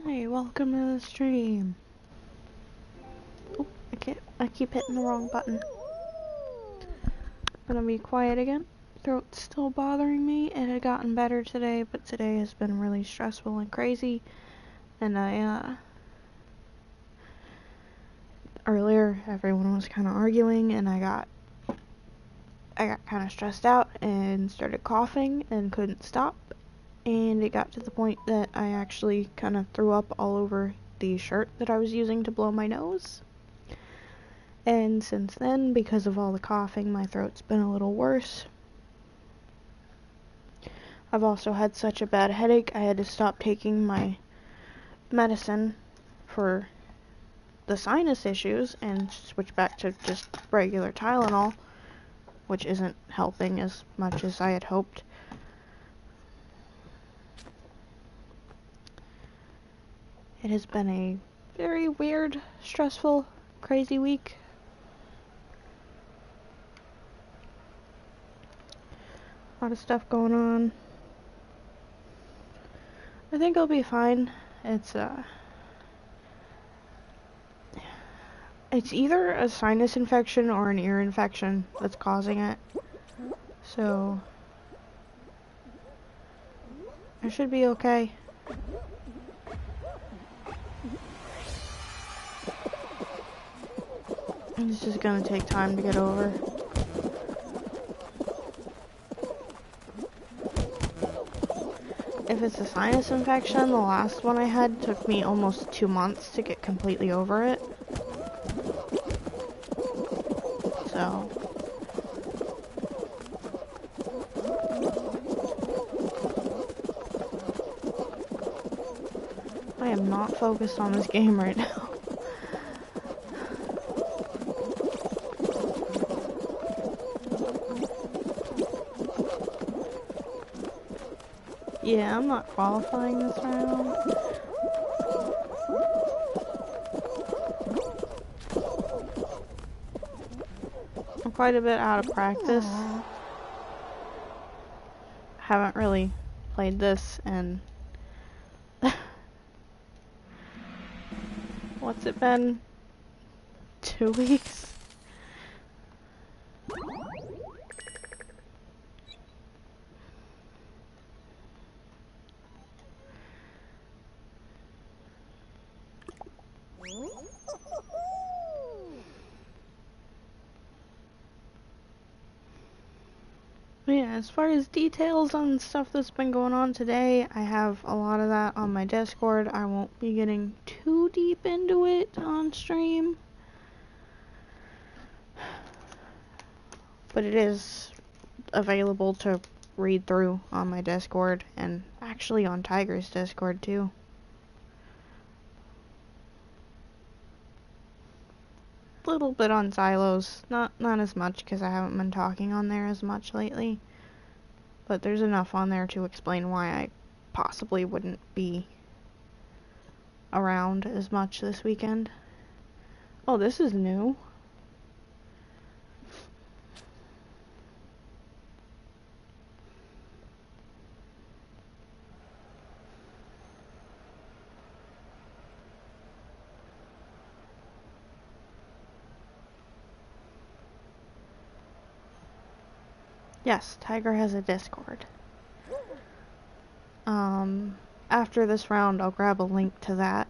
Hi, welcome to the stream. Oh, I keep hitting the wrong button. Gonna be quiet again. Throat's still bothering me. It had gotten better today, but today has been really stressful and crazy. And earlier everyone was kind of arguing, and I got kind of stressed out and started coughing and couldn't stop. And it got to the point that I actually kind of threw up all over the shirt that I was using to blow my nose. And since then, because of all the coughing, my throat's been a little worse. I've also had such a bad headache, I had to stop taking my medicine for the sinus issues and switch back to just regular Tylenol, which isn't helping as much as I had hoped. It has been a very weird, stressful, crazy week. A lot of stuff going on. I think I'll be fine. It's either a sinus infection or an ear infection that's causing it. So I should be okay. It's just gonna take time to get over. If it's a sinus infection, the last one I had took me almost 2 months to get completely over it. So I am not focused on this game right now. Yeah, I'm not qualifying this round. I'm quite a bit out of practice. Haven't really played this in what's it been? 2 weeks? Yeah, as far as details on stuff that's been going on today, I have a lot of that on my Discord. I won't be getting too deep into it on stream. But it is available to read through on my Discord, and actually on Tiger's Discord too. Little bit on Xylos, not as much because I haven't been talking on there as much lately. But there's enough on there to explain why I possibly wouldn't be around as much this weekend. Oh, this is new. Yes, Tiger has a Discord. After this round, I'll grab a link to that.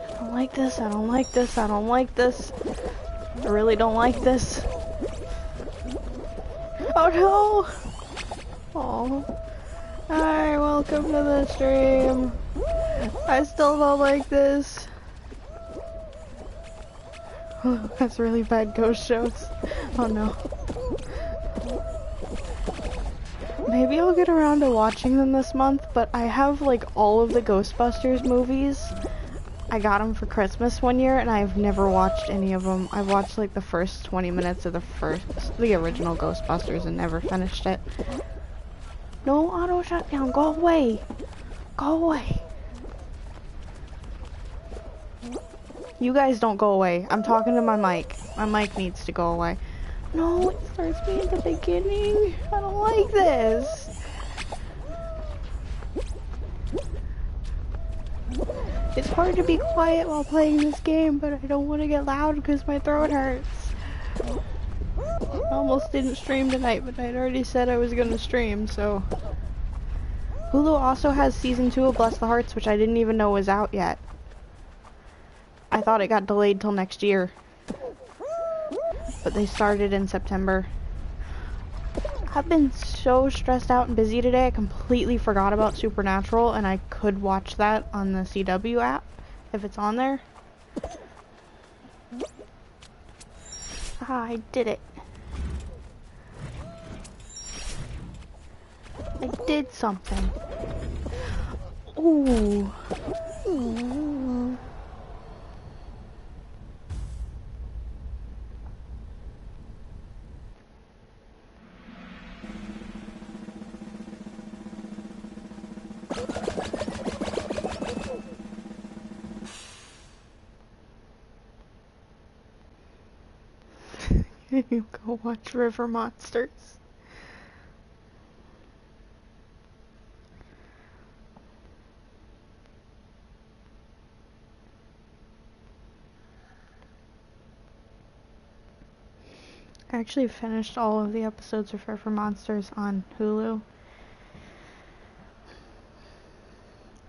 I don't like this, I don't like this, I don't like this. I really don't like this. Oh no! Oh. Hi, welcome to the stream. I still don't like this. That's really bad ghost shows. Oh no. Maybe I'll get around to watching them this month, but I have like all of the Ghostbusters movies. I got them for Christmas one year, and I've never watched any of them. I watched like the first 20 minutes of the original Ghostbusters and never finished it. No auto shutdown, go away! Go away! You guys don't go away. I'm talking to my mic. My mic needs to go away. No, it starts me at the beginning. I don't like this. It's hard to be quiet while playing this game, but I don't want to get loud because my throat hurts. I almost didn't stream tonight, but I'd already said I was going to stream, so... Hulu also has Season 2 of Bless the Hearts, which I didn't even know was out yet. I thought it got delayed till next year. But they started in September. I've been so stressed out and busy today, I completely forgot about Supernatural, and I could watch that on the CW app, if it's on there. Ah, I did it. I did something. Ooh. You go watch River Monsters. I actually finished all of the episodes of River Monsters on Hulu.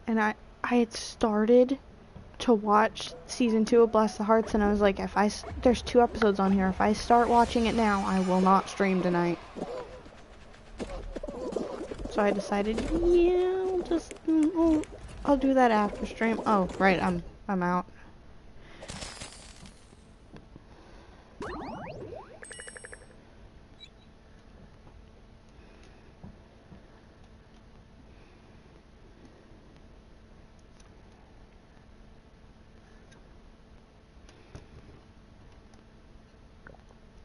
And I had started to watch Season 2 of Bless the Hearts, and I was like, there's 2 episodes on here. If I start watching it now, I will not stream tonight. So I decided, yeah, I'll do that after stream. Oh, right, I'm out.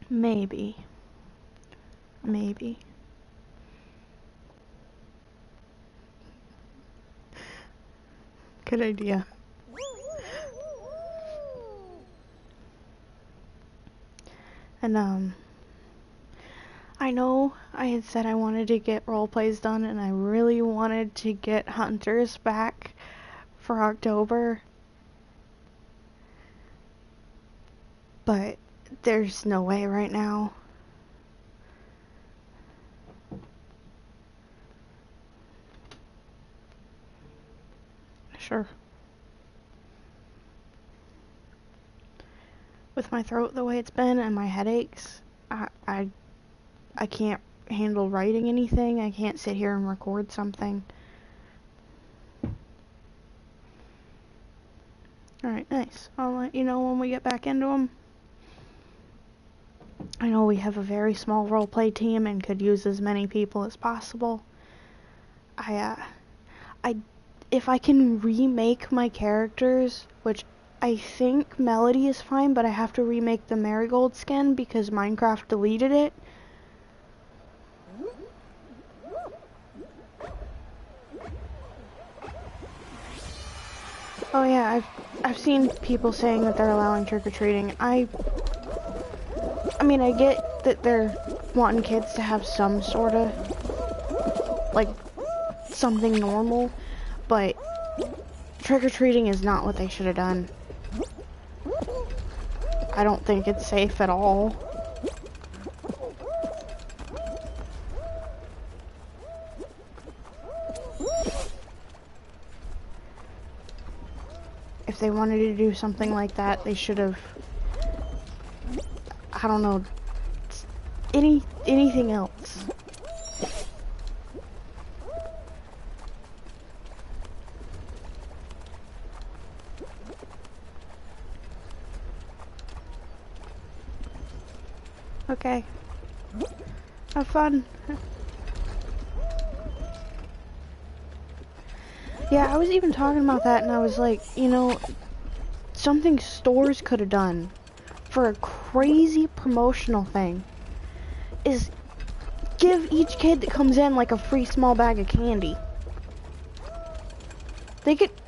Maybe. Good idea. And, I know I had said I wanted to get role plays done, and I really wanted to get Hunters back for October. But there's no way right now. Sure. With my throat the way it's been and my headaches, I can't handle writing anything. I can't sit here and record something. Alright, nice. I'll let you know when we get back into them. I know we have a very small roleplay team and could use as many people as possible. If I can remake my characters, which I think Melody is fine, but I have to remake the Marigold skin because Minecraft deleted it. Oh yeah, I've seen people saying that they're allowing trick-or-treating. I mean, I get that they're wanting kids to have some sort of, like, something normal, but trick-or-treating is not what they should have done. I don't think it's safe at all. If they wanted to do something like that, they should have, I don't know, anything else. Okay. Have fun. Yeah, I was even talking about that, and I was like, you know, something stores could have done for a crazy promotional thing is give each kid that comes in like a free small bag of candy.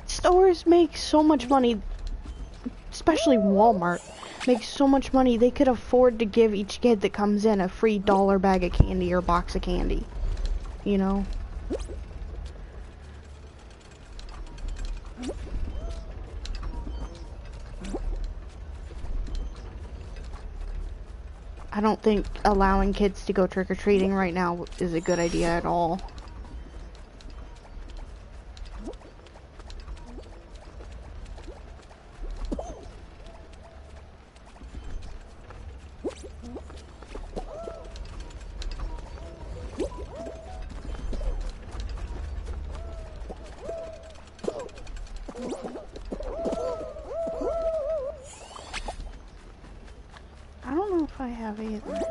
Stores make so much money especially Walmart, makes so much money they could afford to give each kid that comes in a free dollar bag of candy or box of candy. You know? I don't think allowing kids to go trick-or-treating right now is a good idea at all. I don't know if I have either.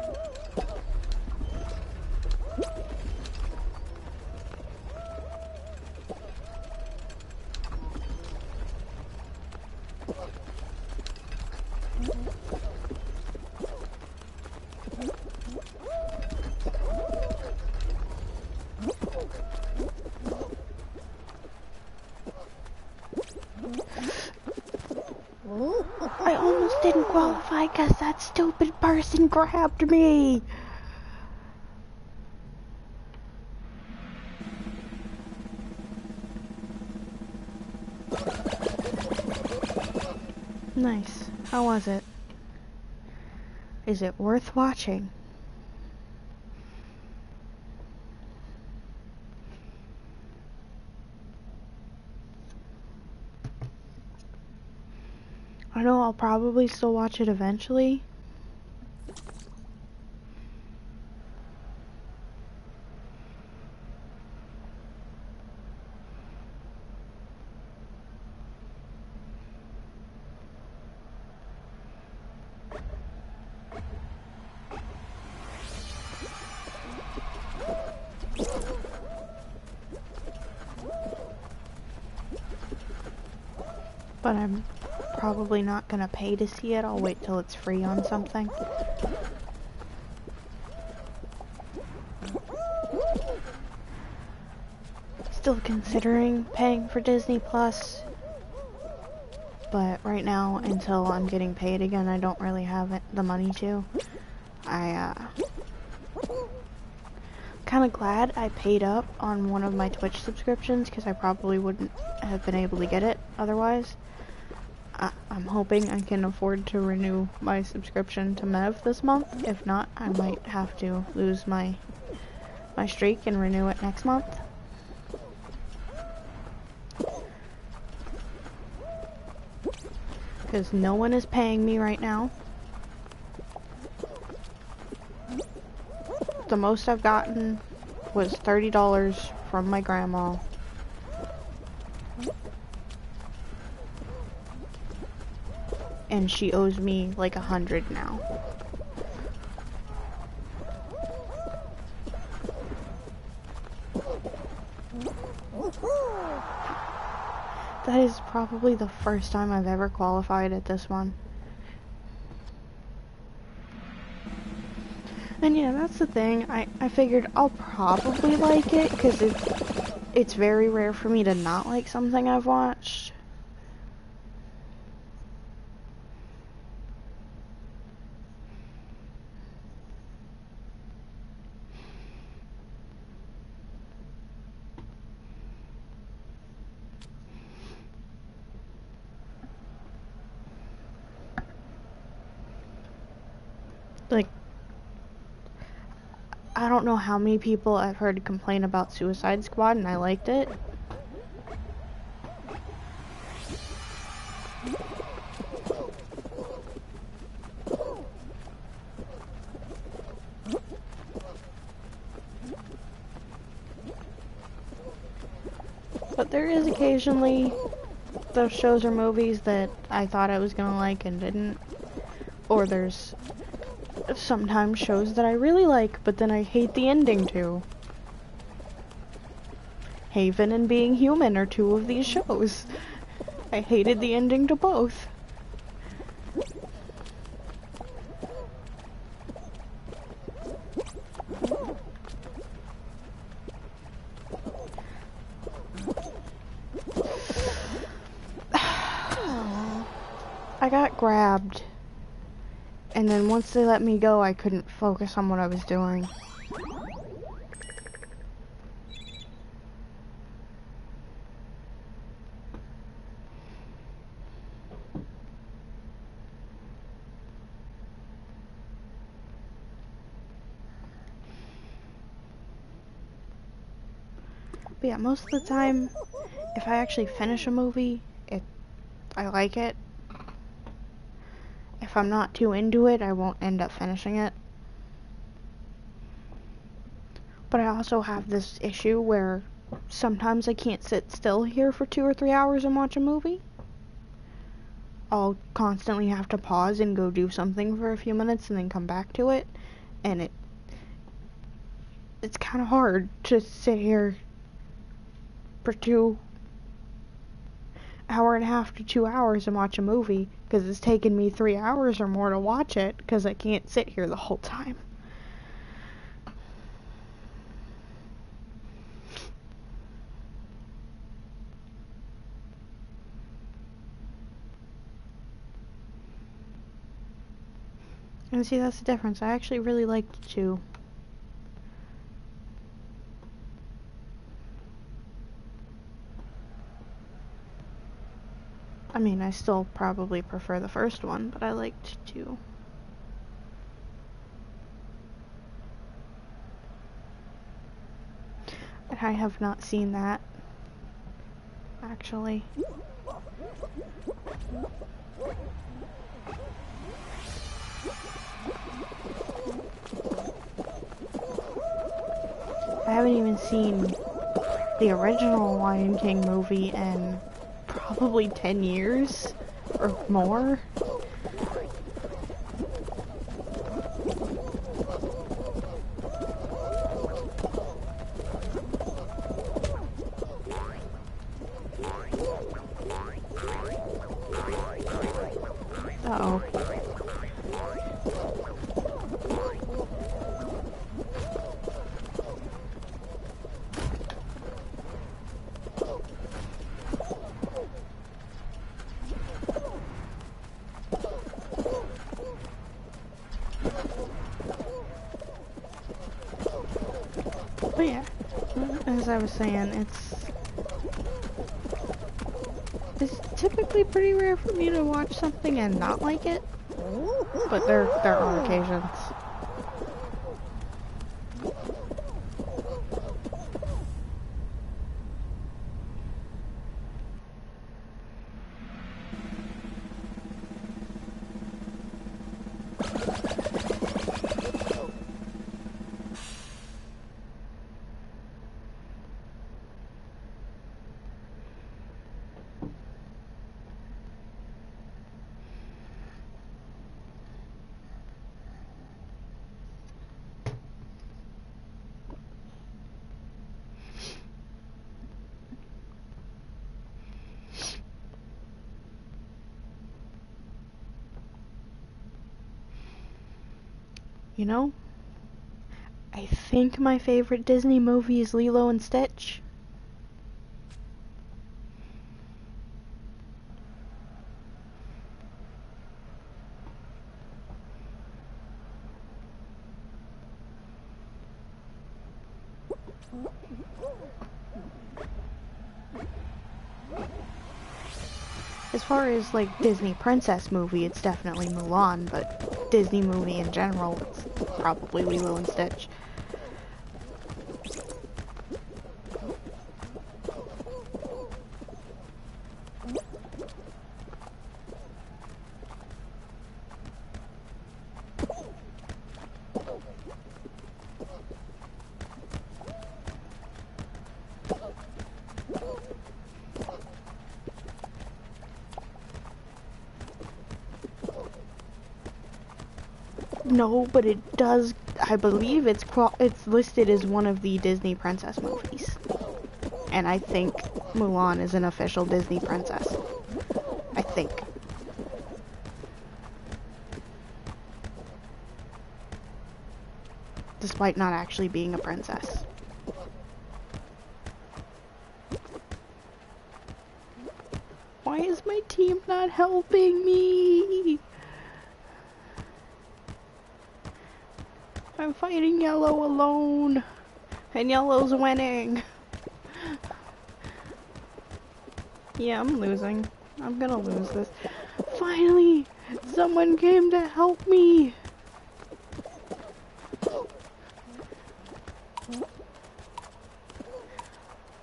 I almost didn't qualify because that stupid person grabbed me. Nice. How was it? Is it worth watching? I know I'll probably still watch it eventually. But I'm probably not gonna pay to see it. I'll wait till it's free on something. Still considering paying for Disney Plus, but right now, until I'm getting paid again, I don't really have the money to. Kind of glad I paid up on one of my Twitch subscriptions because I probably wouldn't have been able to get it otherwise. I'm hoping I can afford to renew my subscription to Mev this month. If not, I might have to lose my streak and renew it next month. Because no one is paying me right now. The most I've gotten was $30 from my grandma. And she owes me like $100 now. That is probably the first time I've ever qualified at this one. And yeah, that's the thing. I figured I'll probably like it because it's very rare for me to not like something I've watched. Like, I don't know how many people I've heard complain about Suicide Squad, and I liked it. But there is occasionally those shows or movies that I thought I was gonna like and didn't. Or there's sometimes shows that I really like, but then I hate the ending to. Haven and Being Human are two of these shows. I hated the ending to both. I got grabbed, and then once they let me go, I couldn't focus on what I was doing. But yeah, most of the time, if I actually finish a movie, I like it. If I'm not too into it, I won't end up finishing it. But I also have this issue where sometimes I can't sit still here for 2 or 3 hours and watch a movie. I'll constantly have to pause and go do something for a few minutes and then come back to it. And it's kind of hard to sit here for 1.5 to 2 hours and watch a movie, because it's taken me 3 hours or more to watch it because I can't sit here the whole time. And see, that's the difference. I actually really liked to. I mean, I still probably prefer the first one, but I liked to. And I have not seen that, actually. I haven't even seen the original Lion King movie in probably 10 years or more. Uh-oh. But yeah, as I was saying, it's typically pretty rare for me to watch something and not like it, but there are occasions. You know, I think my favorite Disney movie is Lilo and Stitch. As far as like Disney princess movie, it's definitely Mulan, but Disney movie in general, it's probably Lilo and Stitch. No, but it does, I believe it's listed as one of the Disney princess movies. And I think Mulan is an official Disney princess. I think. Despite not actually being a princess. Why is my team not helping me? I'm fighting yellow alone. And yellow's winning. Yeah, I'm losing. I'm gonna lose this. Finally! Someone came to help me!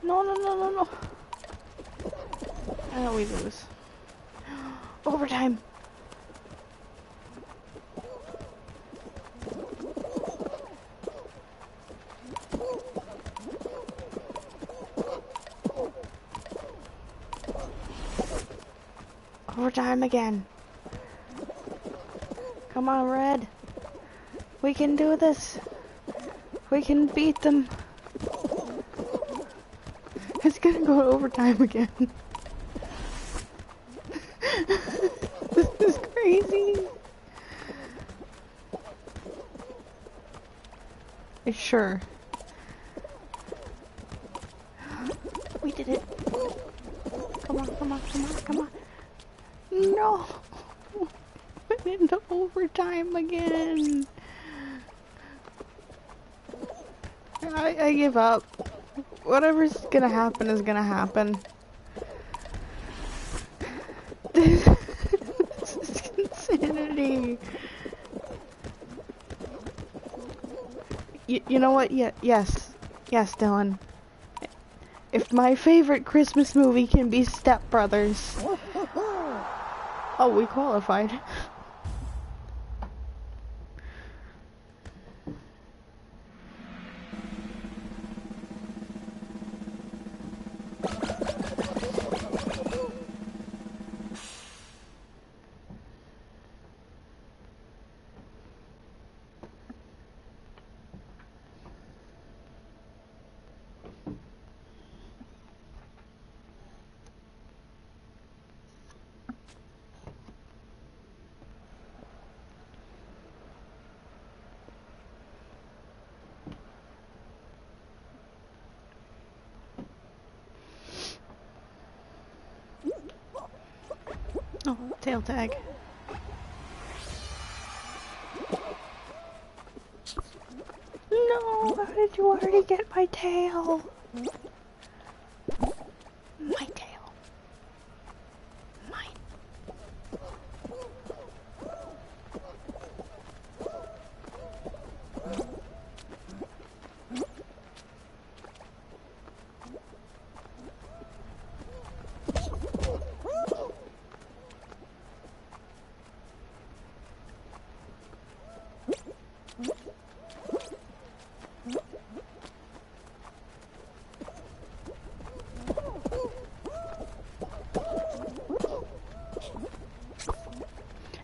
No, no, no, no, no. And we lose. Overtime! Overtime again. Come on, Red. We can do this. We can beat them. It's gonna go to overtime again. This is crazy. Sure. We did it. Come on, come on, come on, come on. No! Went into overtime again. I give up. Whatever's gonna happen is gonna happen. This is insanity. You know what? Yeah, yes, Dylan. If my favorite Christmas movie can be Step Brothers. Oh, we qualified. Oh, tail tag. No, how did you already get my tail? My tail. Mine.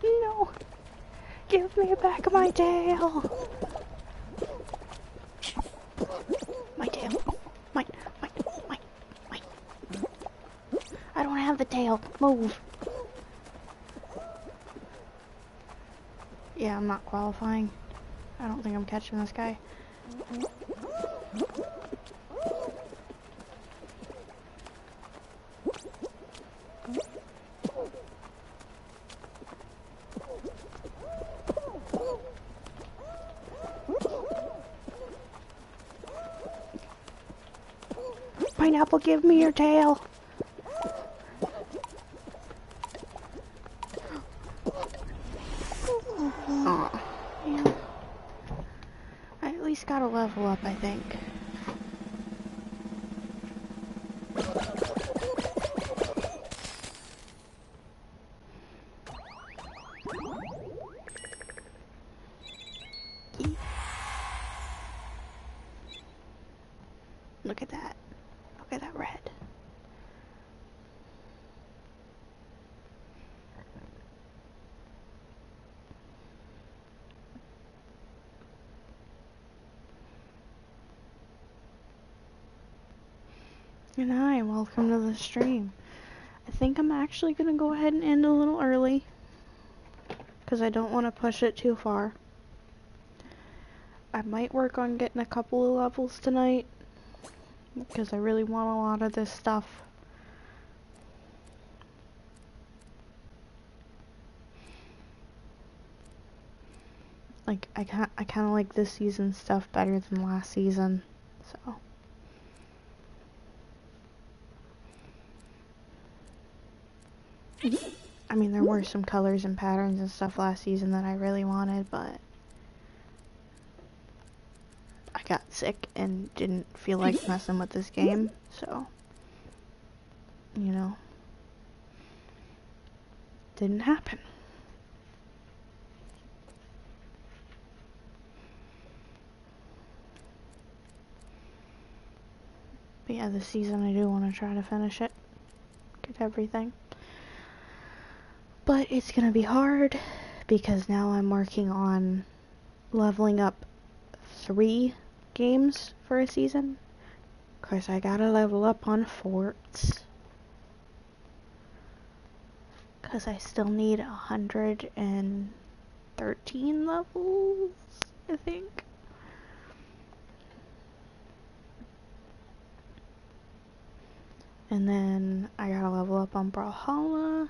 No! Give me back my tail! My tail. Mine. I don't have the tail. Move. Yeah, I'm not qualifying. I don't think I'm catching this guy. Pineapple, give me your tail. Aw, man. I at least got a level up, I think. Look at that. Look at that red. And hi, welcome to the stream. I think I'm actually gonna go ahead and end a little early, because I don't want to push it too far. I might work on getting a couple of levels tonight, because I really want a lot of this stuff. like, I kind of like this season's stuff better than last season, so. I mean, there were some colors and patterns and stuff last season that I really wanted, but I got sick and didn't feel like messing with this game, so, you know, didn't happen. But yeah, this season I do want to try to finish it, get everything. But it's gonna be hard because now I'm working on leveling up 3 games for a season. Cause I gotta level up on forts. Cause I still need 113 levels, I think. And then I gotta level up on Brawlhalla.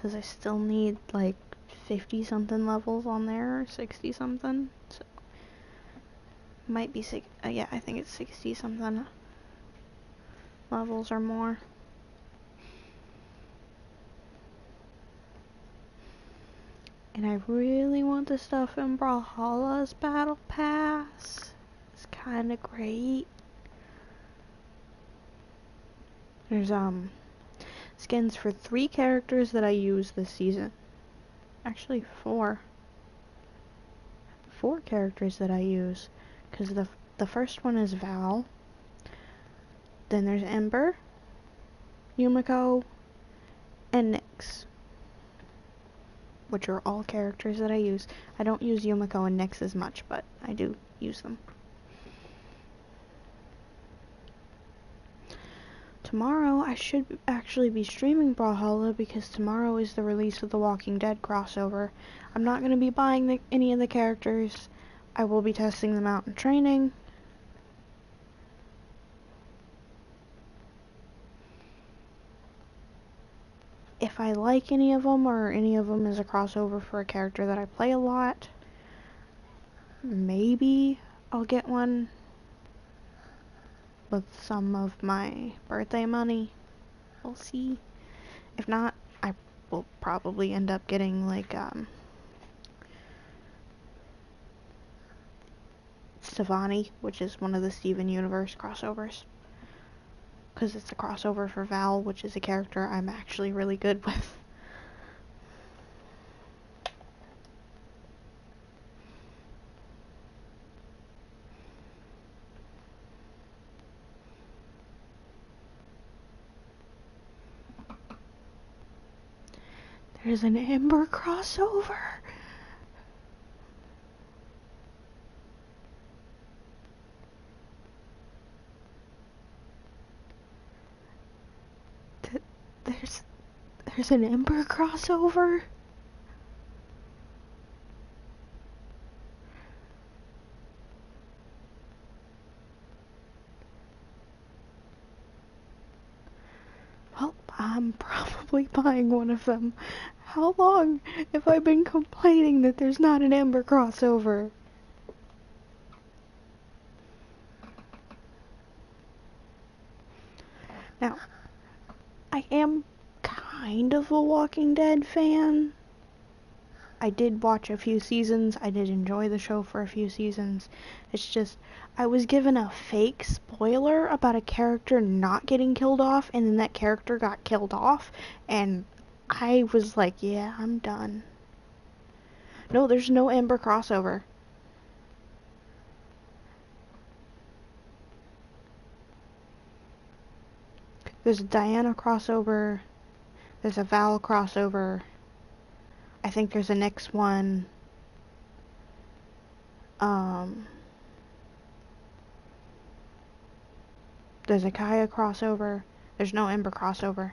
Cause I still need like 50 something levels on there, or 60 something. So might be yeah, I think it's 60 something levels or more. And I really want the stuff in Brawlhalla's Battle Pass. It's kinda great. There's skins for 3 characters that I use this season. Actually 4. 4 characters that I use. Cause the first one is Val. Then there's Ember, Yumiko, and Nyx, which are all characters that I use. I don't use Yumiko and Nyx as much, but I do use them. Tomorrow I should actually be streaming Brawlhalla because tomorrow is the release of the Walking Dead crossover. I'm not going to be buying any of the characters. I will be testing them out in training. If I like any of them, or any of them is a crossover for a character that I play a lot, maybe I'll get one with some of my birthday money. We'll see. If not, I will probably end up getting like Stevani, which is one of the Steven Universe crossovers. Because it's a crossover for Val, which is a character I'm actually really good with. There's an Ember crossover! There's an Ember crossover? Well, I'm probably buying one of them. How long have I been complaining that there's not an Ember crossover? Now, I am kind of a Walking Dead fan. I did watch a few seasons. I did enjoy the show for a few seasons. It's just, I was given a fake spoiler about a character not getting killed off, and then that character got killed off, and I was like, yeah, I'm done. No, there's no Ember crossover. There's a Diana crossover. There's a Val crossover. I think there's a next one. There's a Kaya crossover. There's no Ember crossover.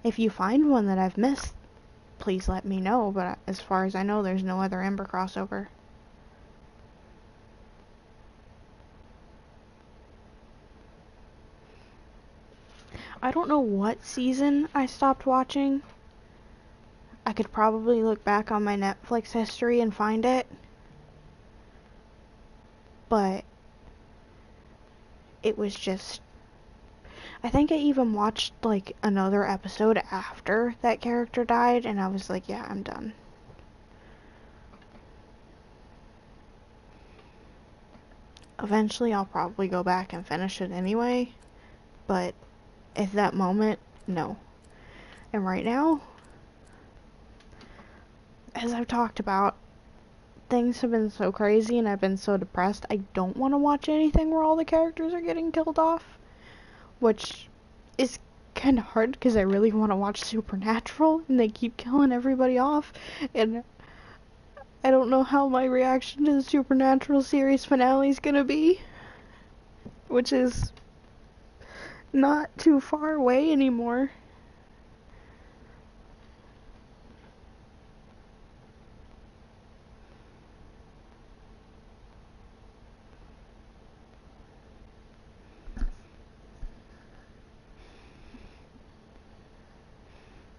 If you find one that I've missed, please let me know, but as far as I know, there's no other Ember crossover. I don't know what season I stopped watching. I could probably look back on my Netflix history and find it. but it was just, I think I even watched like another episode after that character died, and I was like, yeah, I'm done. Eventually I'll probably go back and finish it anyway, but at that moment, no. And right now, as I've talked about, things have been so crazy and I've been so depressed, I don't want to watch anything where all the characters are getting killed off, which is kind of hard because I really want to watch Supernatural and they keep killing everybody off, and I don't know how my reaction to the Supernatural series finale is gonna be, which is not too far away anymore.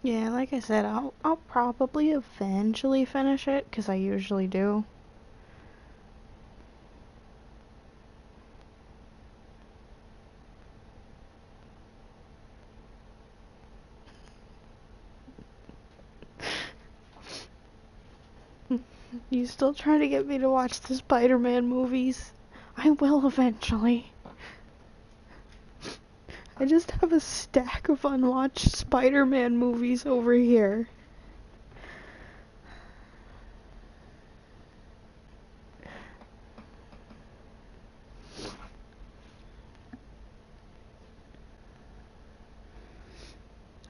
Yeah, like I said, I'll probably eventually finish it because I usually do. You still trying to get me to watch the Spider-Man movies? I will eventually. I just have a stack of unwatched Spider-Man movies over here.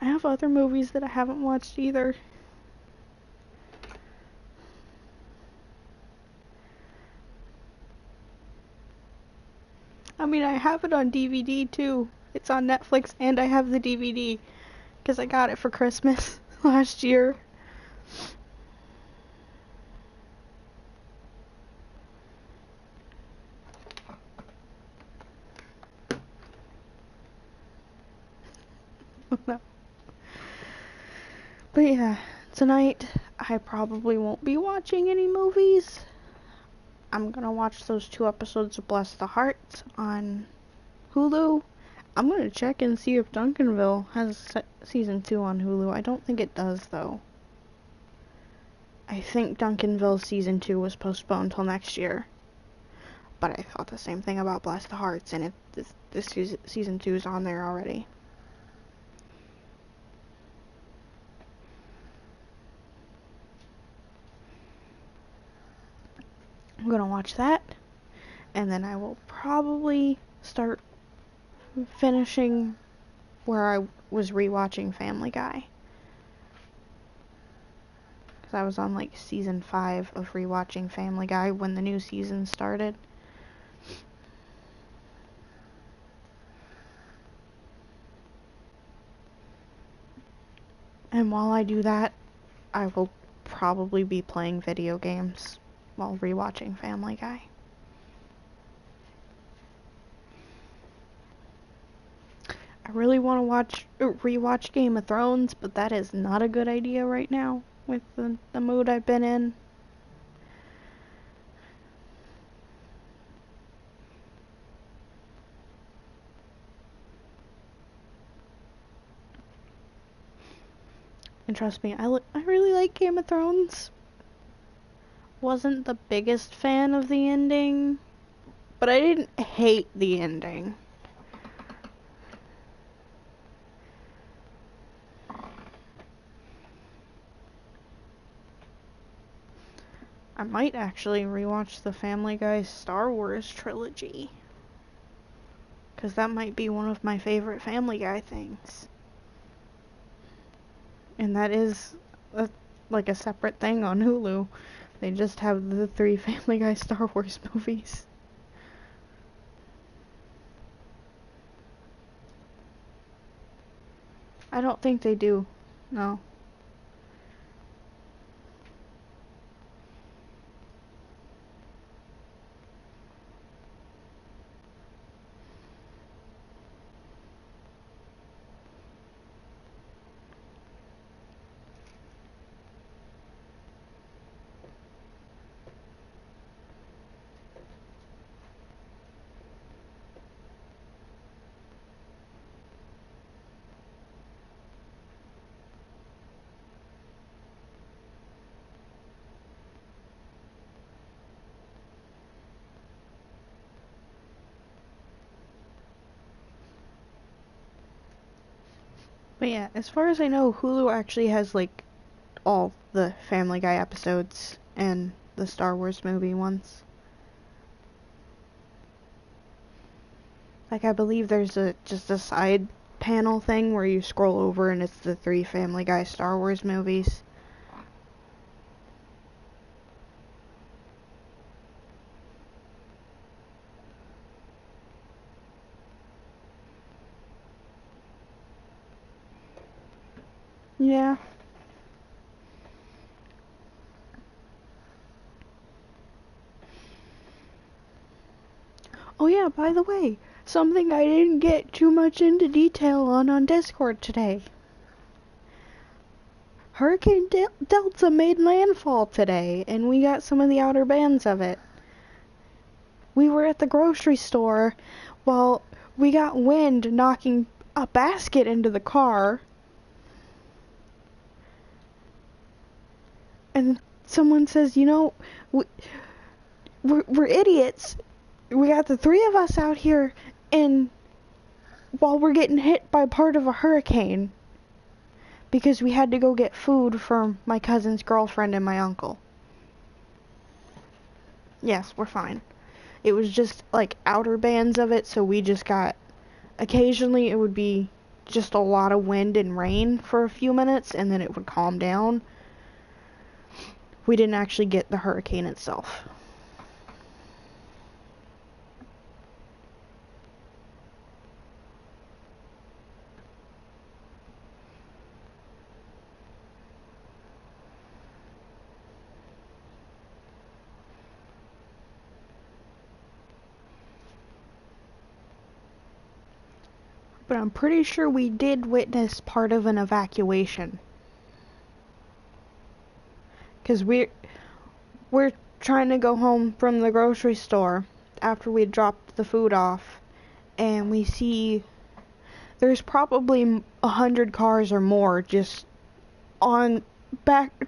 I have other movies that I haven't watched either. I mean, I have it on DVD too. It's on Netflix and I have the DVD because I got it for Christmas last year. But yeah, tonight I probably won't be watching any movies. I'm gonna watch those 2 episodes of Bless the Heart on Hulu. I'm gonna check and see if Duncanville has season 2 on Hulu. I don't think it does though. I think Duncanville season 2 was postponed till next year. But I thought the same thing about Bless the Hearts, and this season 2 is on there already. I'm gonna watch that, and then I will probably start finishing where I was rewatching Family Guy. Because I was on like season 5 of rewatching Family Guy when the new season started. And while I do that, I will probably be playing video games while rewatching Family Guy. I really want to rewatch Game of Thrones, but that is not a good idea right now with the mood I've been in. And trust me, I really like Game of Thrones. Wasn't the biggest fan of the ending, but I didn't hate the ending. I might actually rewatch the Family Guy Star Wars trilogy, because that might be one of my favorite Family Guy things. And that is like a separate thing on Hulu. They just have the 3 Family Guy Star Wars movies. I don't think they do. No. But yeah, as far as I know, Hulu actually has like all the Family Guy episodes and the Star Wars movie ones. Like, I believe there's just a side panel thing where you scroll over and it's the 3 Family Guy Star Wars movies. Yeah. Oh yeah, by the way, something I didn't get too much into detail on Discord today. Hurricane Delta made landfall today, and we got some of the outer bands of it. We were at the grocery store while we got wind knocking a basket into the car. And someone says, you know, we're idiots. We got the 3 of us out here, and while we're getting hit by part of a hurricane, because we had to go get food for my cousin's girlfriend and my uncle. Yes, we're fine. It was just like outer bands of it, so we just got, occasionally it would be just a lot of wind and rain for a few minutes, and then it would calm down. We didn't actually get the hurricane itself. But I'm pretty sure we did witness part of an evacuation. Because we're trying to go home from the grocery store after we dropped the food off, and we see there's probably 100 cars or more just on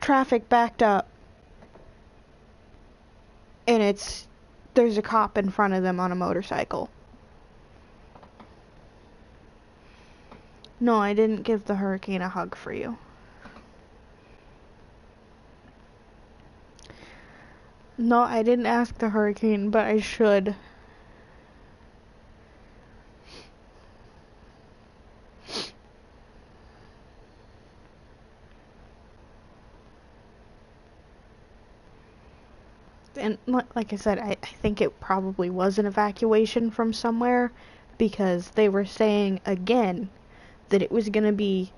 traffic backed up, and there's a cop in front of them on a motorcycle. No, I didn't give the hurricane a hug for you. No, I didn't ask the hurricane, but I should. And like I said, I think it probably was an evacuation from somewhere, because they were saying again that it was going to be,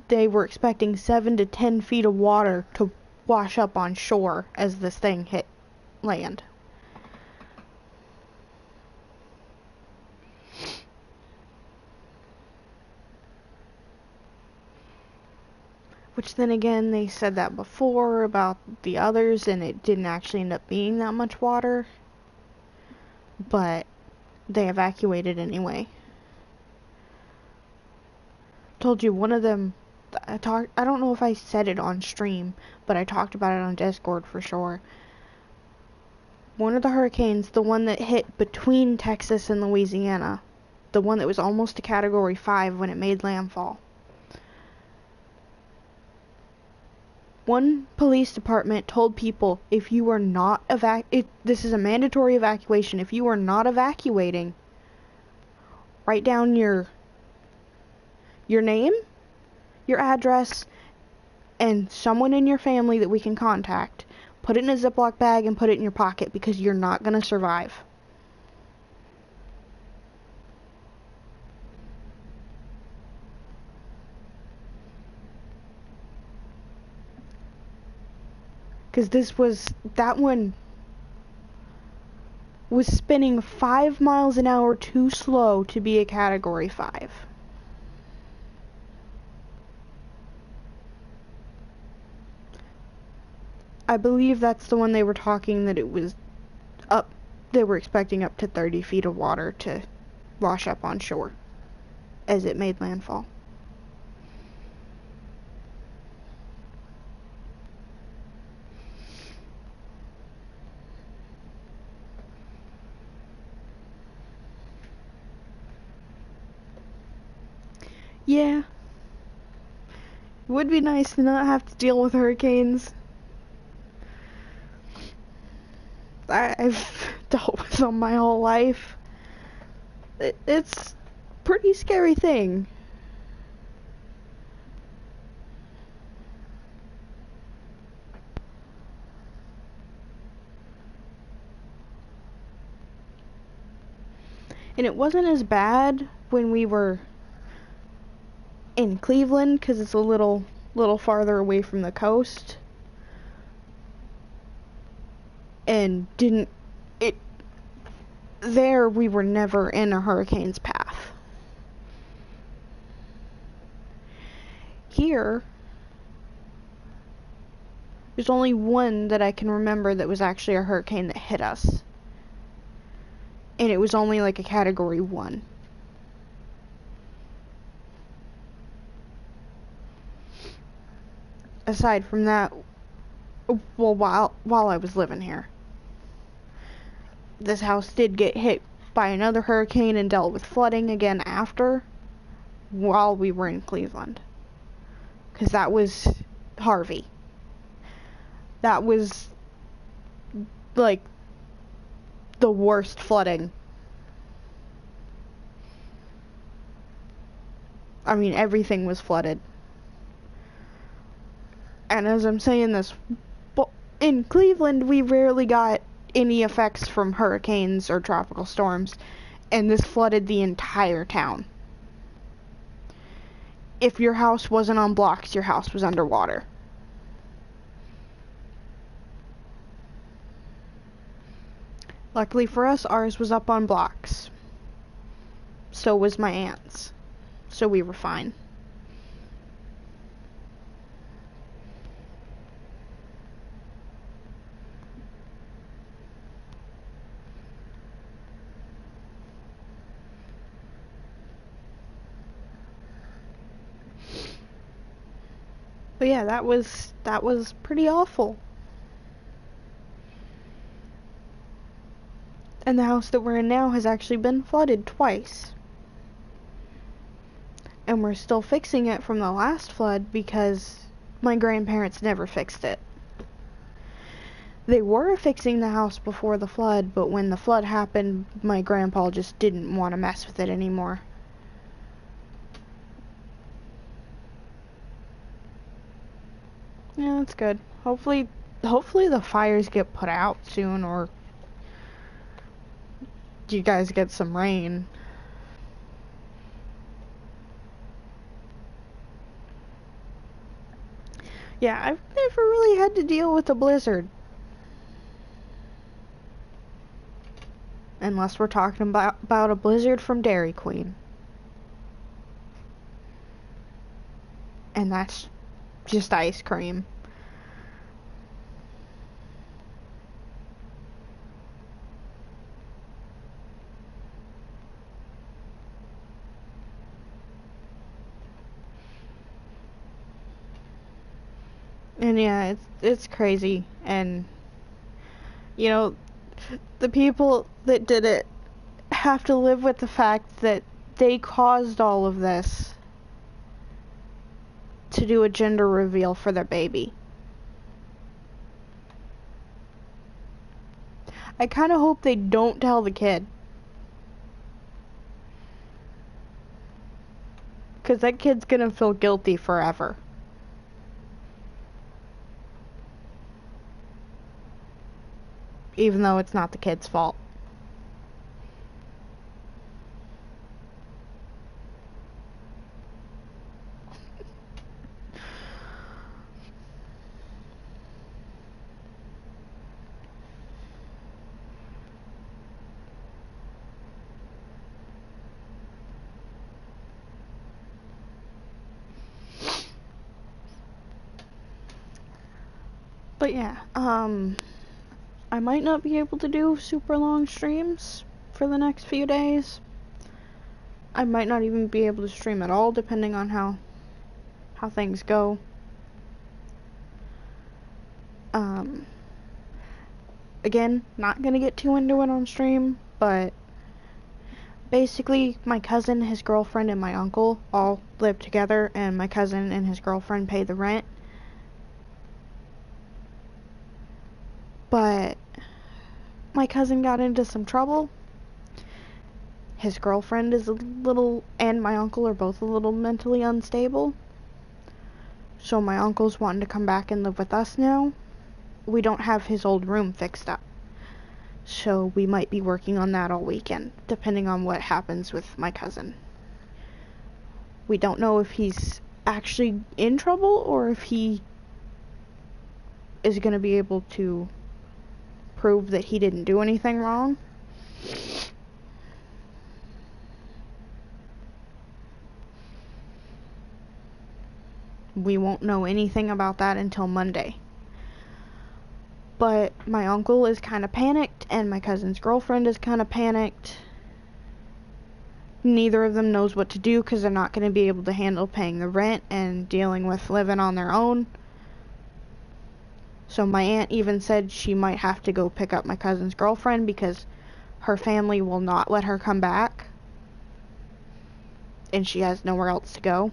they were expecting 7 to 10 feet of water to wash up on shore as this thing hit land. Which then again, they said that before about the others, and it didn't actually end up being that much water. But they evacuated anyway. Told you one of them, I don't know if I said it on stream, but I talked about it on Discord for sure. One of the hurricanes, the one that hit between Texas and Louisiana, the one that was almost a Category 5 when it made landfall. One police department told people, if you are not this is a mandatory evacuation. If you are not evacuating, write down your name, your address, and someone in your family that we can contact. Put it in a Ziploc bag and put it in your pocket, because you're not going to survive. Because that one was spinning 5 miles an hour too slow to be a Category 5. I believe that's the one they were talking that it was up, they were expecting up to 30 feet of water to wash up on shore as it made landfall. Yeah, would be nice to not have to deal with hurricanes. I've dealt with them my whole life. It's a pretty scary thing. And it wasn't as bad when we were in Cleveland, because it's a little farther away from the coast. And there we were never in a hurricane's path. Here, there's only one that I can remember that was actually a hurricane that hit us. And it was only like a Category 1. Aside from that, well, while I was living here, this house did get hit by another hurricane and dealt with flooding again after, while we were in Cleveland. Because that was Harvey. That was, like, the worst flooding. I mean, everything was flooded. And as I'm saying this, in Cleveland, we rarely got any effects from hurricanes or tropical storms, and this flooded the entire town. If your house wasn't on blocks, your house was underwater. Luckily for us, ours was up on blocks. So was my aunt's. So we were fine. But yeah, that was pretty awful. And the house that we're in now has actually been flooded twice. And we're still fixing it from the last flood because my grandparents never fixed it. They were fixing the house before the flood, but when the flood happened, my grandpa just didn't want to mess with it anymore. Yeah, that's good. Hopefully the fires get put out soon, or you guys get some rain. Yeah, I've never really had to deal with a blizzard. Unless we're talking about a blizzard from Dairy Queen. And that's just ice cream. And yeah, it's crazy. And you know, the people that did it have to live with the fact that they caused all of this to do a gender reveal for their baby. I kind of hope they don't tell the kid. Because that kid's gonna feel guilty forever. Even though it's not the kid's fault. But yeah, I might not be able to do super long streams for the next few days. I might not even be able to stream at all, depending on how things go. Again, not gonna get too into it on stream, but Basically, my cousin, his girlfriend, and my uncle all live together, and my cousin and his girlfriend pay the rent. But my cousin got into some trouble. His girlfriend is a little, and my uncle are both a little mentally unstable. So my uncle's wanting to come back and live with us now. We don't have his old room fixed up. So we might be working on that all weekend, depending on what happens with my cousin. We don't know if he's actually in trouble or if he is going to be able to prove that he didn't do anything wrong. We won't know anything about that until Monday. But my uncle is kind of panicked, and my cousin's girlfriend is kind of panicked. Neither of them knows what to do because they're not going to be able to handle paying the rent and dealing with living on their own. So my aunt even said she might have to go pick up my cousin's girlfriend because her family will not let her come back. And she has nowhere else to go.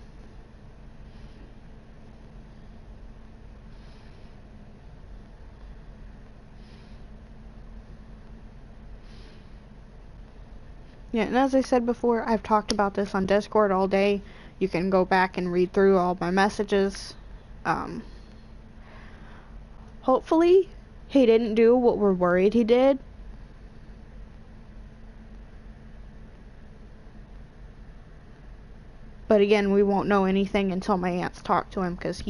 Yeah, and as I said before, I've talked about this on Discord all day. You can go back and read through all my messages. Hopefully, he didn't do what we're worried he did. But again, we won't know anything until my aunt's talked to him, because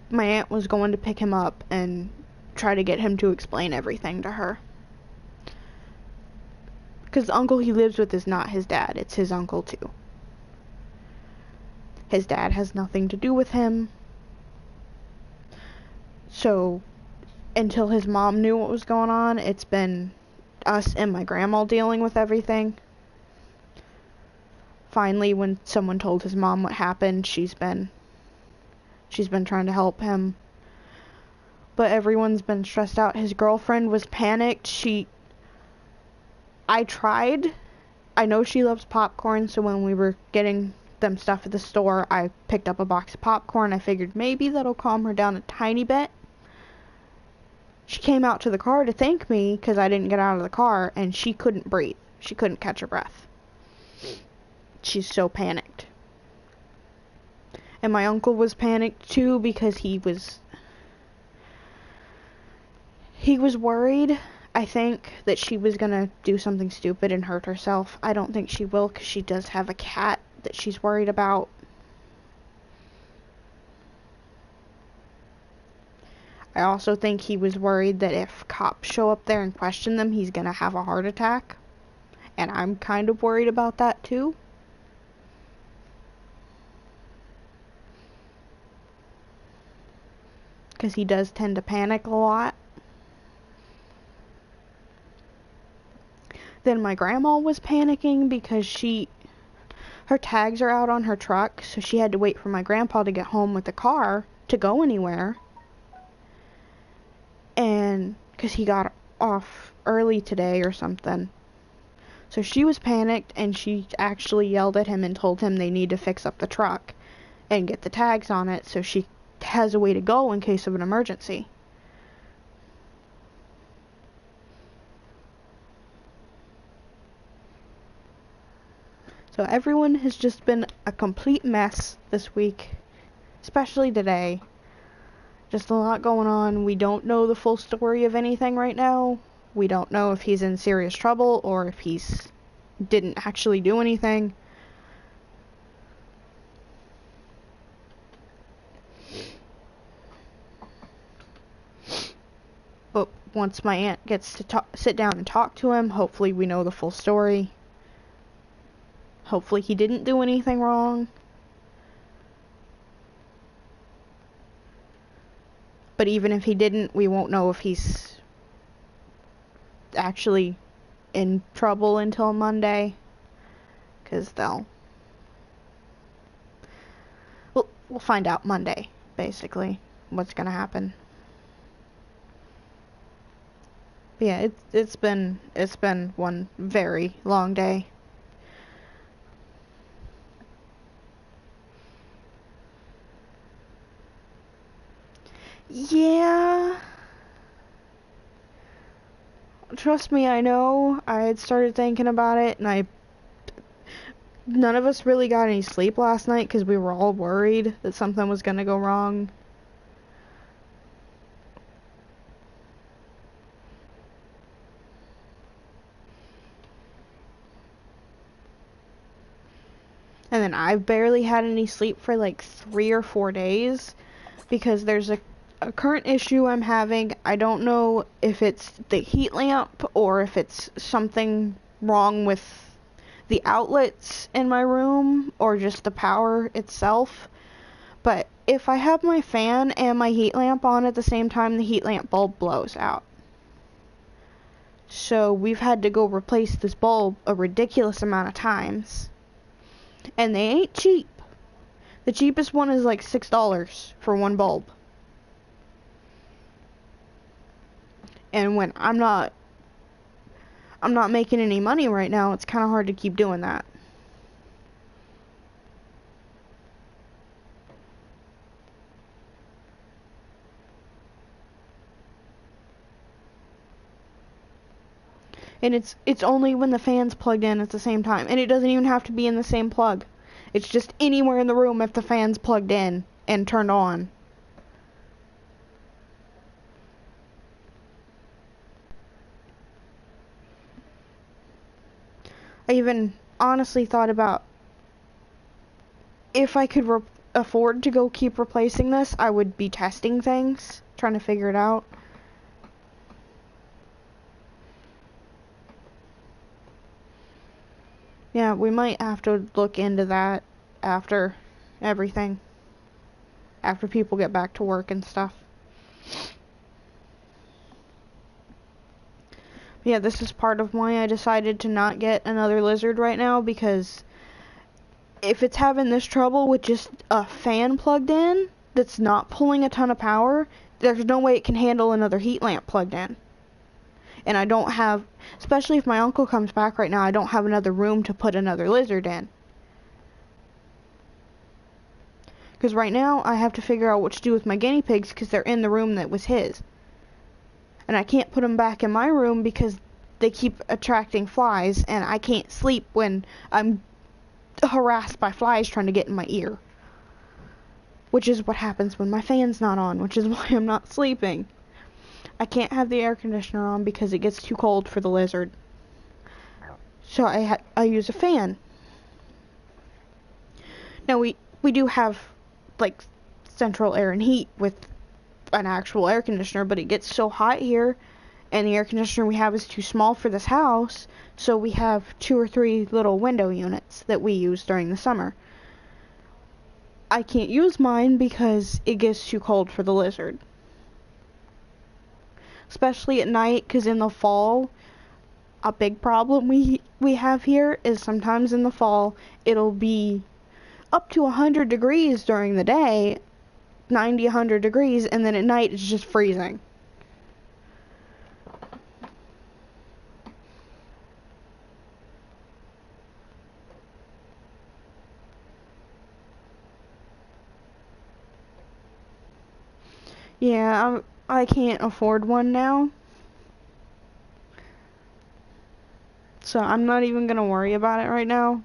my aunt was going to pick him up and try to get him to explain everything to her. Because the uncle he lives with is not his dad, it's his uncle too. His dad has nothing to do with him. So, until his mom knew what was going on, it's been us and my grandma dealing with everything. Finally, when someone told his mom what happened, she's been trying to help him. But everyone's been stressed out. His girlfriend was panicked. I tried. I know she loves popcorn, so when we were getting them stuff at the store, I picked up a box of popcorn. I figured maybe that'll calm her down a tiny bit. She came out to the car to thank me because I didn't get out of the car, and she couldn't breathe. She couldn't catch her breath. She's so panicked. And my uncle was panicked too because he was worried, I think, that she was gonna do something stupid and hurt herself. I don't think she will, because she does have a cat that she's worried about. I also think he was worried that if cops show up there and question them, he's gonna have a heart attack. And I'm kind of worried about that too. Because he does tend to panic a lot. Then my grandma was panicking because her tags are out on her truck, so she had to wait for my grandpa to get home with the car to go anywhere. And because he got off early today or something. So she was panicked, and she actually yelled at him and told him they need to fix up the truck and get the tags on it so she has a way to go in case of an emergency. So everyone has just been a complete mess this week, especially today. Just a lot going on. We don't know the full story of anything right now. We don't know if he's in serious trouble or if he's didn't actually do anything. But once my aunt gets to sit down and talk to him, hopefully we know the full story. Hopefully he didn't do anything wrong. But even if he didn't, we won't know if he's actually in trouble until Monday. Because we'll find out Monday, basically, what's gonna happen. Yeah, it's been one very long day. Yeah, trust me, I know. I had started thinking about it, and I none of us really got any sleep last night because we were all worried that something was gonna go wrong. And then I've barely had any sleep for like 3 or 4 days because there's a current issue I'm having. I don't know if it's the heat lamp or if it's something wrong with the outlets in my room or just the power itself. But if I have my fan and my heat lamp on at the same time, the heat lamp bulb blows out. So we've had to go replace this bulb a ridiculous amount of times. And they ain't cheap. The cheapest one is like $6 for one bulb. And when I'm not making any money right now, it's kind of hard to keep doing that. And it's only when the fan's plugged in at the same time, and it doesn't even have to be in the same plug. It's just anywhere in the room if the fan's plugged in and turned on. I even honestly thought about if I could afford to go keep replacing this, I would be testing things, trying to figure it out. Yeah, we might have to look into that after everything. After people get back to work and stuff. Yeah, this is part of why I decided to not get another lizard right now, because if it's having this trouble with just a fan plugged in that's not pulling a ton of power, there's no way it can handle another heat lamp plugged in. And I don't have, especially if my uncle comes back right now, I don't have another room to put another lizard in. Because right now I have to figure out what to do with my guinea pigs because they're in the room that was his. And I can't put them back in my room because they keep attracting flies, and I can't sleep when I'm harassed by flies trying to get in my ear. Which is what happens when my fan's not on, which is why I'm not sleeping. I can't have the air conditioner on because it gets too cold for the lizard. So I use a fan. Now we do have like central air and heat with an actual air conditioner, but it gets so hot here, and the air conditioner we have is too small for this house, so we have 2 or 3 little window units that we use during the summer. I can't use mine because it gets too cold for the lizard. Especially at night, because in the fall, a big problem we have here is sometimes in the fall it'll be up to 100 degrees during the day, 90, 100 degrees, and then at night it's just freezing. Yeah, I can't afford one now. So I'm not even gonna worry about it right now.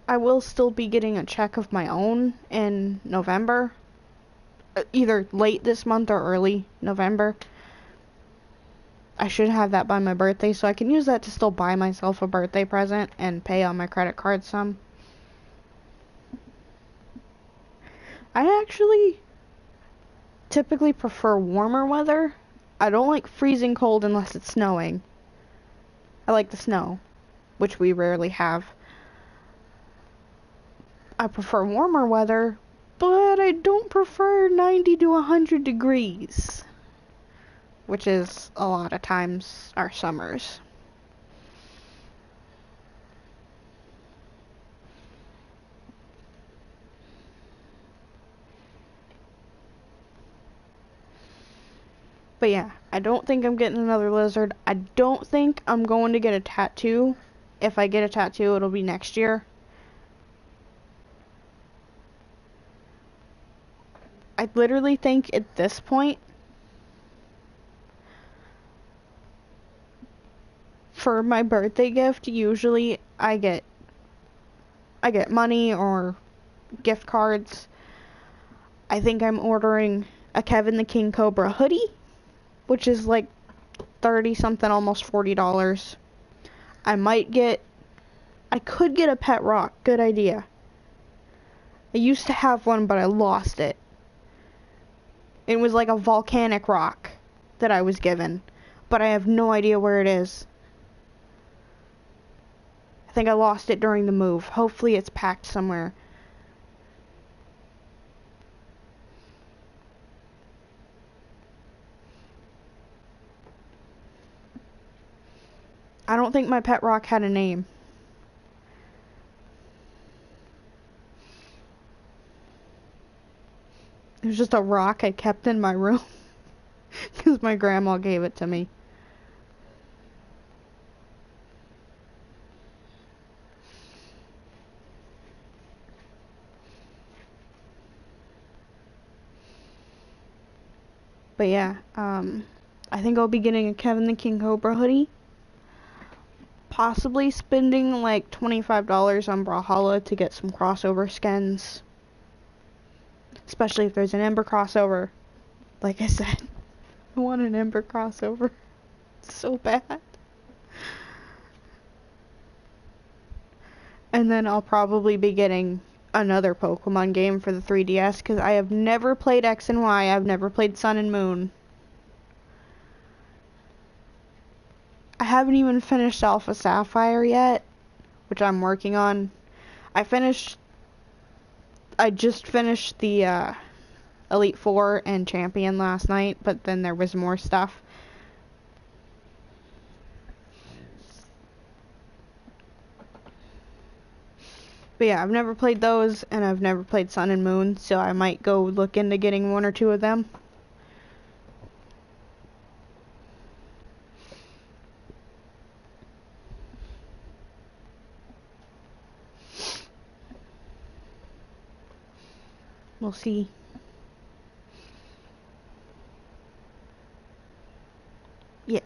I will still be getting a check of my own in November. Either late this month or early November. I should have that by my birthday, so I can use that to still buy myself a birthday present and pay on my credit card some. I actually typically prefer warmer weather. I don't like freezing cold unless it's snowing. I like the snow, which we rarely have. I prefer warmer weather, but I don't prefer 90 to 100 degrees, which is a lot of times our summers. But yeah, I don't think I'm getting another lizard. I don't think I'm going to get a tattoo. If I get a tattoo, it'll be next year. I literally think at this point, for my birthday gift, usually I get money or gift cards. I think I'm ordering a Kevin the King Cobra hoodie, which is like 30 something, almost $40. I could get a pet rock. Good idea. I used to have one, but I lost it. It was like a volcanic rock that I was given, but I have no idea where it is. I think I lost it during the move. Hopefully it's packed somewhere. I don't think my pet rock had a name. It was just a rock I kept in my room because my grandma gave it to me. But yeah, I think I'll be getting a Kevin the King Cobra hoodie. Possibly spending like $25 on Brawlhalla to get some crossover skins. Especially if there's an Ember crossover. Like I said, I want an Ember crossover so bad. And then I'll probably be getting another Pokemon game for the 3DS because I have never played X and Y. I've never played Sun and Moon. I haven't even finished Alpha Sapphire yet, which I'm working on. I just finished the Elite Four and Champion last night, but then there was more stuff. But yeah, I've never played those, and I've never played Sun and Moon, so I might go look into getting one or two of them. We'll see. Yeah.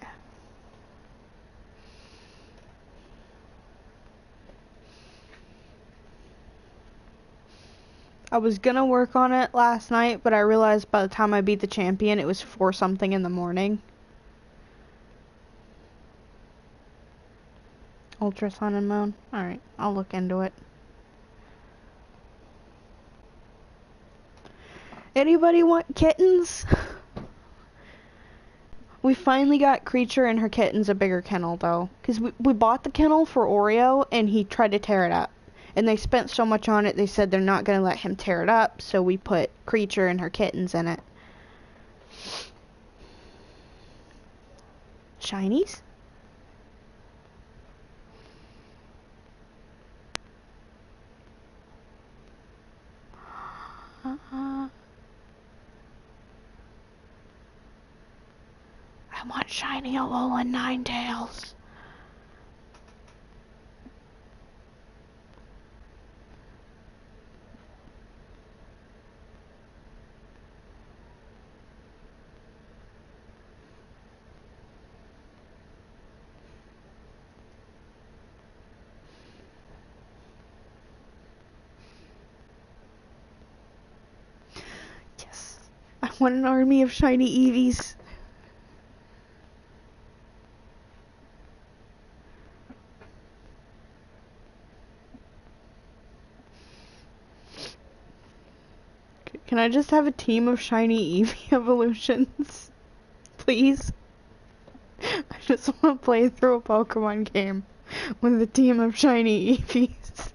I was gonna work on it last night, but I realized by the time I beat the champion, it was 4 something in the morning. Ultra Sun and Moon. Alright, I'll look into it. Anybody want kittens? We finally got Creature and her kittens a bigger kennel, though. Because we bought the kennel for Oreo, and he tried to tear it up. And they spent so much on it, they said they're not going to let him tear it up, so we put Creature and her kittens in it. Shinies? I want shiny Alolan Ninetales. Yes. I want an army of shiny Eevees. Can I just have a team of shiny Eevee evolutions? Please? I just want to play through a Pokemon game with a team of shiny Eevees.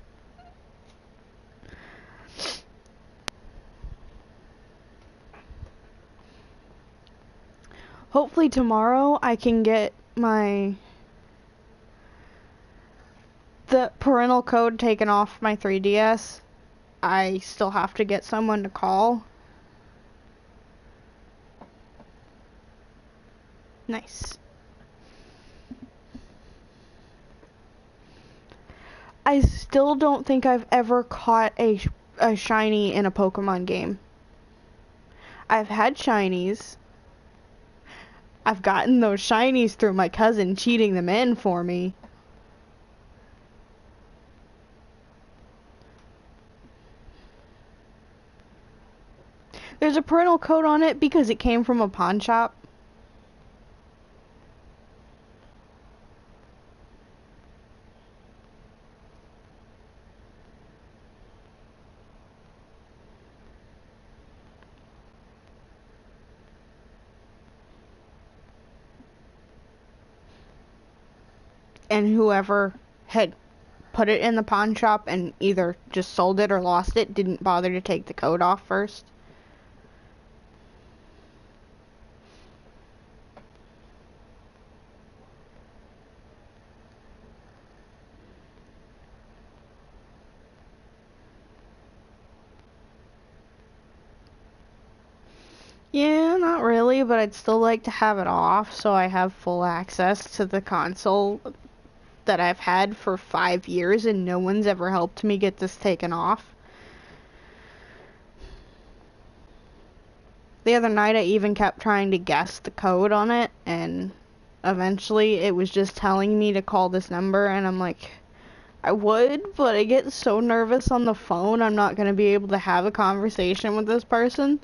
Hopefully tomorrow I can get the parental code taken off my 3DS. I still have to get someone to call. Nice. I still don't think I've ever caught a shiny in a Pokemon game. I've had shinies. I've gotten those shinies through my cousin cheating them in for me. There's a parental code on it because it came from a pawn shop. And whoever had put it in the pawn shop and either just sold it or lost it didn't bother to take the code off first. Yeah, not really, but I'd still like to have it off so I have full access to the console that I've had for 5 years and no one's ever helped me get this taken off. The other night I even kept trying to guess the code on it, and eventually it was just telling me to call this number, and I'm like, I would, but I get so nervous on the phone I'm not going to be able to have a conversation with this person.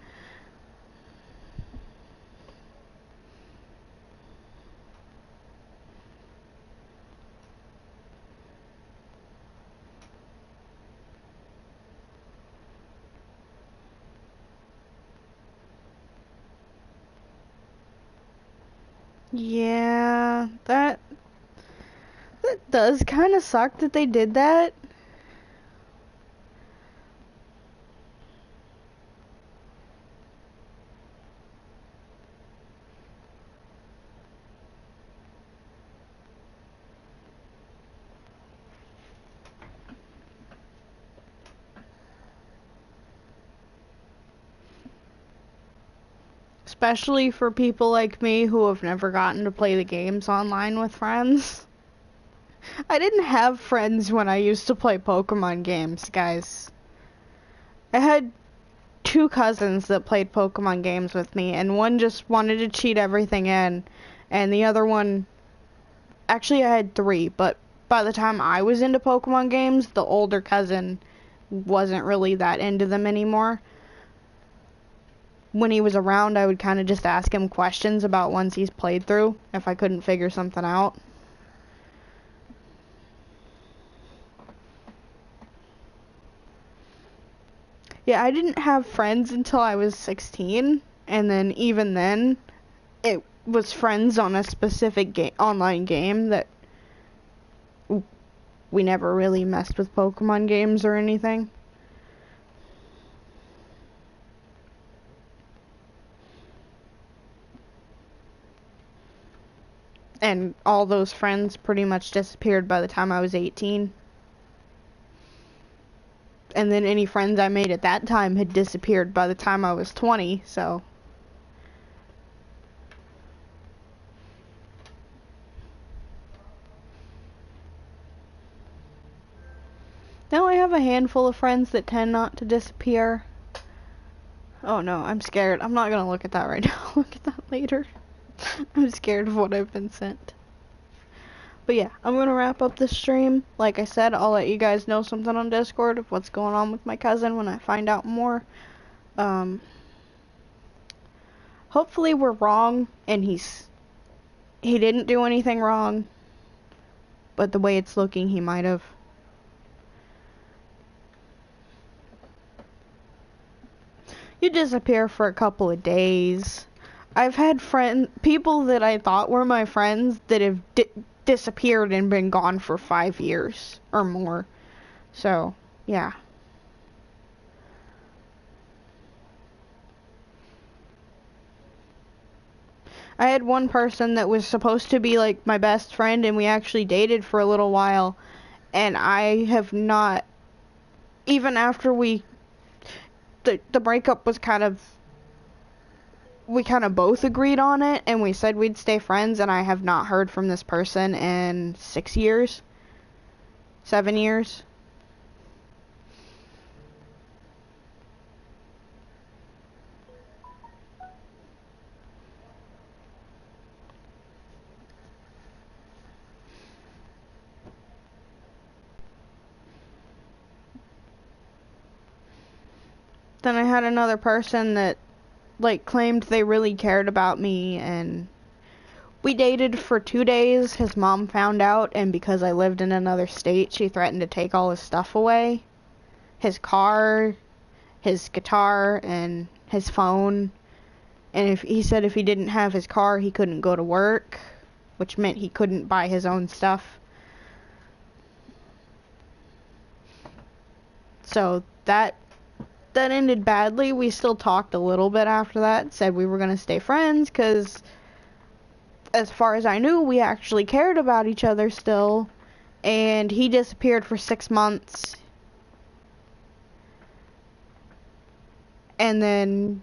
Yeah, that does kind of suck that they did that. Especially for people like me who have never gotten to play the games online with friends. I didn't have friends when I used to play Pokemon games, guys. I had 2 cousins that played Pokemon games with me, and one just wanted to cheat everything in, and the other one... Actually, I had 3, but by the time I was into Pokemon games, the older cousin wasn't really that into them anymore. When he was around, I would kind of just ask him questions about ones he's played through, if I couldn't figure something out. Yeah, I didn't have friends until I was 16, and then even then, it was friends on a specific online game that we never really messed with Pokemon games or anything. And all those friends pretty much disappeared by the time I was 18. And then any friends I made at that time had disappeared by the time I was 20, so... Now I have a handful of friends that tend not to disappear. Oh no, I'm scared. I'm not gonna look at that right now. Look at that later. I'm scared of what I've been sent. But yeah, I'm gonna wrap up this stream. Like I said, I'll let you guys know something on Discord of what's going on with my cousin when I find out more. Hopefully we're wrong and he didn't do anything wrong. But the way it's looking, he might have. You disappear for a couple of days. I've had people that I thought were my friends that have disappeared and been gone for 5 years or more. So, yeah. I had one person that was supposed to be like my best friend and we actually dated for a little while, and I have not, even after the breakup was kind of we kind of both agreed on it, and we said we'd stay friends, and I have not heard from this person in 6 years, 7 years. Then I had another person that, like, claimed they really cared about me, and we dated for 2 days. His mom found out, and because I lived in another state, she threatened to take all his stuff away. His car, his guitar, and his phone. And he said if he didn't have his car, he couldn't go to work, which meant he couldn't buy his own stuff. So that ended badly. We still talked a little bit after that, said we were going to stay friends, because as far as I knew, we actually cared about each other still. And he disappeared for 6 months. And then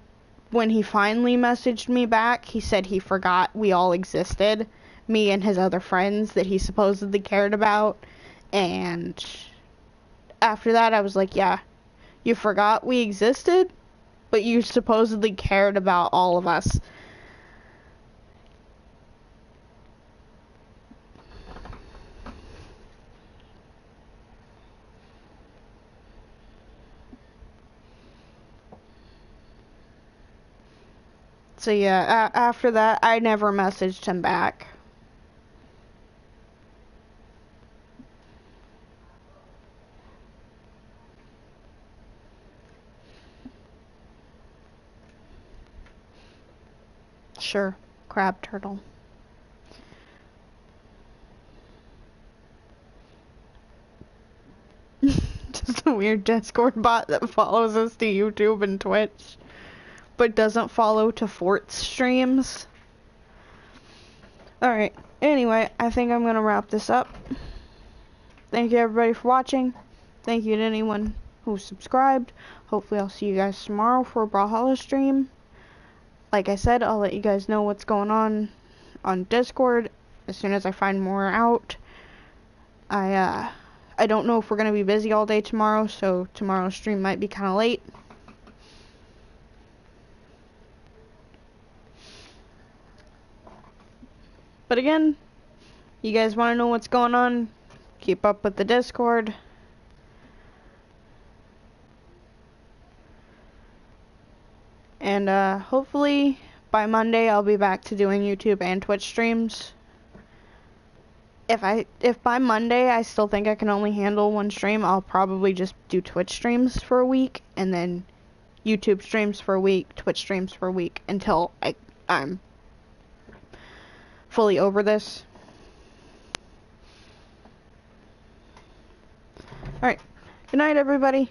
when he finally messaged me back, he said he forgot we all existed, me and his other friends that he supposedly cared about. And after that, I was like, yeah, you forgot we existed, but you supposedly cared about all of us. So yeah, after that, I never messaged him back. Sure, crab turtle. Just a weird Discord bot that follows us to YouTube and Twitch, but doesn't follow to Fort's streams. Alright, anyway, I think I'm gonna wrap this up. Thank you everybody for watching. Thank you to anyone who subscribed. Hopefully I'll see you guys tomorrow for a Brawlhalla stream. Like I said, I'll let you guys know what's going on Discord as soon as I find more out. I don't know if we're gonna be busy all day tomorrow, so tomorrow's stream might be kind of late. But again, you guys want to know what's going on, keep up with the Discord. And hopefully by Monday I'll be back to doing YouTube and Twitch streams. If by Monday I still think I can only handle one stream, I'll probably just do Twitch streams for a week, and then YouTube streams for a week, Twitch streams for a week, until I'm fully over this. Alright, good night everybody.